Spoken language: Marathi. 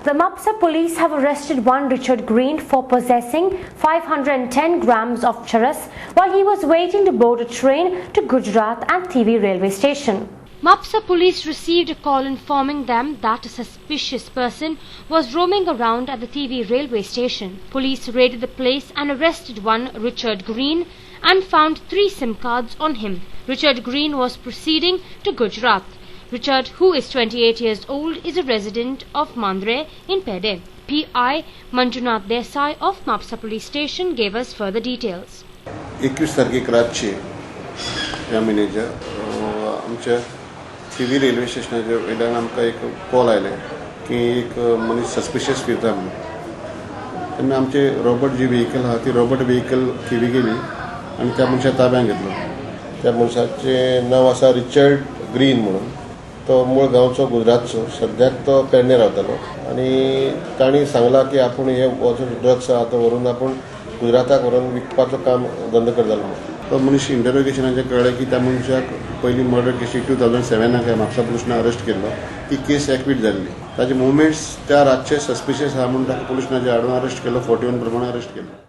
The Mapsa police have arrested one Richard Green for possessing 510 grams of charas while he was waiting to board a train to Gujarat and TV railway station. Mapsa police received a call informing them that a suspicious person was roaming around at the TV railway station. Police raided the place and arrested one Richard Green and found 3 SIM cards on him. Richard Green was proceeding to Gujarat. Richard, who is 28 years old, is a resident of Mandre in Pede. PI Manjunath Desai of Mapsa police station gave us further details. 21 तारखेक रातचे ह्या महिन्याच्या आमच्या TV रेल्वे स्टेशनाच्या वयल्यान आमकां एक कॉल आयले की एक मनीस सस्पिशियस फिरता म्हणून. तेन्ना आमचे रॉबर्ट जी व्हेहिकल आहा ती रॉबर्ट व्हेहिकल थिवी गेली आनी त्या मनशाक ताब्यात घेतलो. त्या मनशाचें नांव आसा रिचर्ड ग्रीन म्हणून. तो मूळ गांवचो गुजरातचो, सद्याक तो पेडणे रावतालो आनी तांणी सांगला की आपूण हे जो ड्रग्स आहा तो व्हरून आपूण गुजराताक व्हरून विकपाचो काम धंदो करतालो. तो मनीस इंटरोगेशनाचें कळ्ळें की त्या मनशाक पयली मर्डर केसी 2007 म्हापसा पुलिसांनी अरेस्ट केल्लो. ती केस एक्वीट जाल्ली. ताजे मुवमेंट्स त्या रातचे सस्पिशियस आहा म्हणून ताका पुलिसांनी हाडून अरेस्ट केलो, 41 प्रमाणे अरेस्ट केलो.